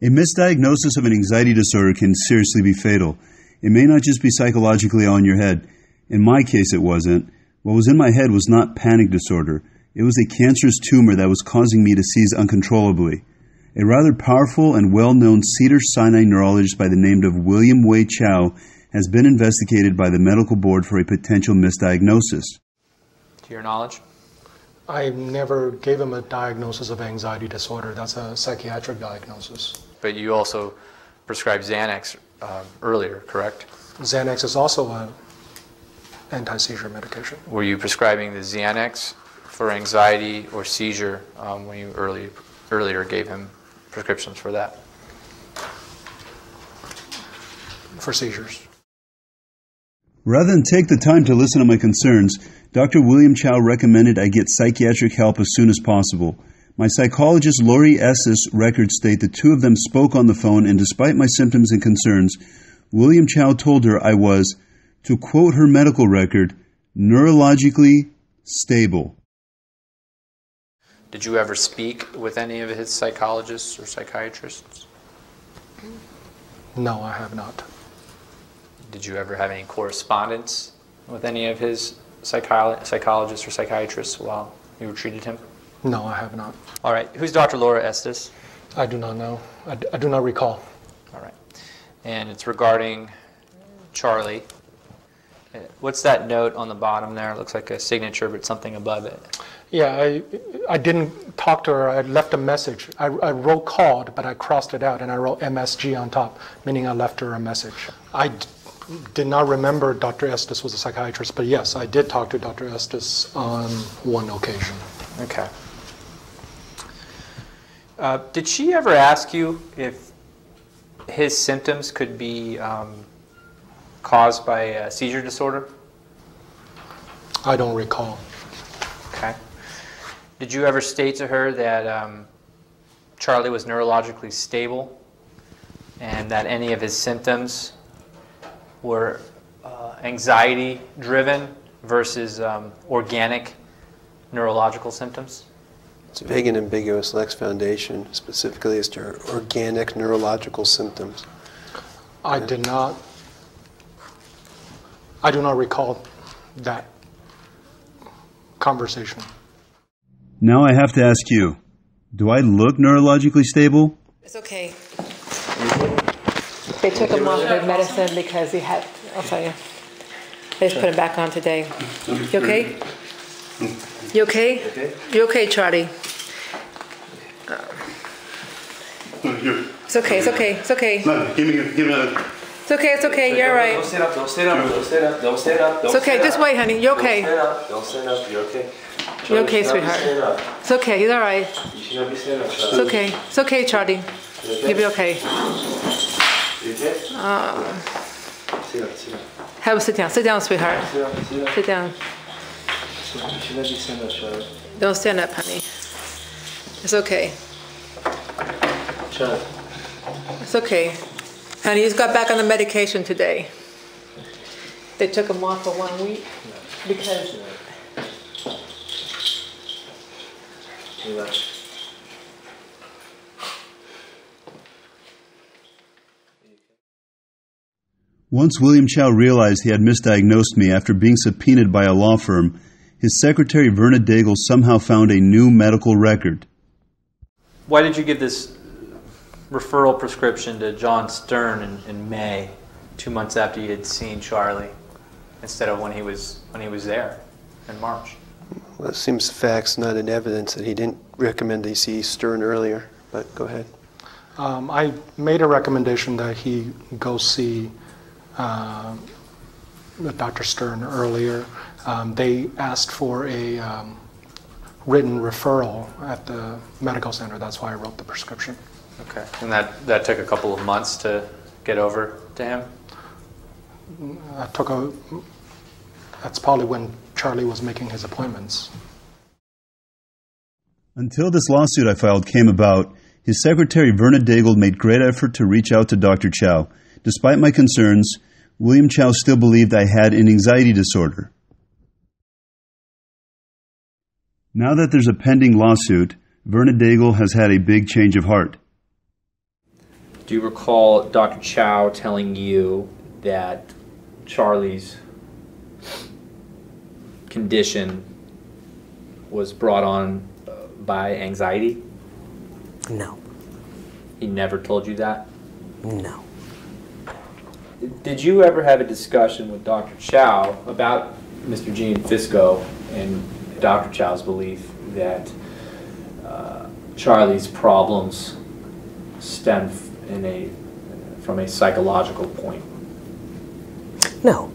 A misdiagnosis of an anxiety disorder can seriously be fatal. It may not just be psychologically all in your head. In my case, it wasn't. What was in my head was not panic disorder. It was a cancerous tumor that was causing me to seize uncontrollably. A rather powerful and well-known Cedar Sinai neurologist by the name of William Chow has been investigated by the medical board for a potential misdiagnosis. To your knowledge? I never gave him a diagnosis of anxiety disorder. That's a psychiatric diagnosis. But you also prescribed Xanax earlier, correct? Xanax is also an anti-seizure medication. Were you prescribing the Xanax for anxiety or seizure when you earlier gave him prescriptions for that? For seizures. Rather than take the time to listen to my concerns, Dr. William Chow recommended I get psychiatric help as soon as possible. My psychologist Lori Estes records state the two of them spoke on the phone, and despite my symptoms and concerns, William Chow told her I was, to quote her medical record, neurologically stable. Did you ever speak with any of his psychologists or psychiatrists? No, I have not. Did you ever have any correspondence with any of his psychologists or psychiatrists while you treated him? No, I have not. All right. Who's Dr. Laura Estes? I do not know. I do not recall. All right. And it's regarding Charlie. What's that note on the bottom there? It looks like a signature, but something above it. Yeah, I didn't talk to her. I left a message. I wrote called, but I crossed it out, and I wrote MSG on top, meaning I left her a message. I did not remember Dr. Estes was a psychiatrist, but yes, I did talk to Dr. Estes on one occasion. Okay. Did she ever ask you if his symptoms could be caused by a seizure disorder? I don't recall. Okay. Did you ever state to her that Charlie was neurologically stable and that any of his symptoms were anxiety-driven versus organic neurological symptoms? It's a vague and ambiguous Lex Foundation, specifically as to organic neurological symptoms. I do not recall that conversation. Now I have to ask you, do I look neurologically stable? It's okay. They took him off of medicine because he had, I'll tell you. They just put him back on today. You okay? You okay? You okay, Charlie? It's okay, it's okay, it's okay. No, give me a... It's okay, you're all right. Don't stand up, don't stand up, don't stand up, don't stand up. It's okay, just wait, honey, you're okay. Don't stand up, you're okay. You're okay, sweetheart. It's okay, he's all right. You should not be standing up. It's okay, Charlie. You'll be okay. You okay? Sit up, sit up. Have a sit down, sweetheart. Sit up, sit up. Sit down. You should not be standing up, Charlie. Don't stand up, honey. It's okay. Charlie. It's okay. Honey, he's got back on the medication today. They took him off for 1 week because... Relax. Once William Chow realized he had misdiagnosed me after being subpoenaed by a law firm, his secretary Verna Daigle somehow found a new medical record. Why did you give this referral prescription to John Stern in May, 2 months after you had seen Charlie, instead of when he was there in March? Well, it seems facts, not in evidence, that he didn't recommend he see Stern earlier, but go ahead. I made a recommendation that he go see Dr. Stern earlier. They asked for a written referral at the medical center. That's why I wrote the prescription. Okay. And that took a couple of months to get over to him? That's probably when Charlie was making his appointments. Until this lawsuit I filed came about, his secretary Verna Daigle made great effort to reach out to Dr. Chow. Despite my concerns, William Chow still believed I had an anxiety disorder. Now that there's a pending lawsuit, Verna Daigle has had a big change of heart. Do you recall Dr. Chow telling you that Charlie's condition was brought on by anxiety? No. He never told you that? No. Did you ever have a discussion with Dr. Chow about Mr. Gianfisco and Dr. Chow's belief that Charlie's problems stem from a psychological point? No.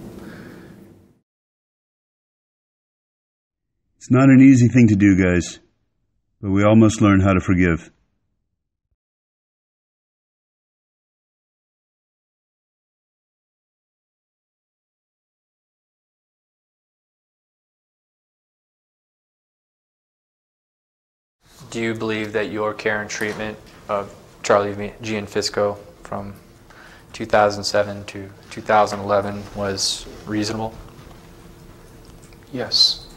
It's not an easy thing to do, guys, but we all must learn how to forgive. Do you believe that your care and treatment of Charlie Gianfisco from 2007 to 2011 was reasonable? Yes.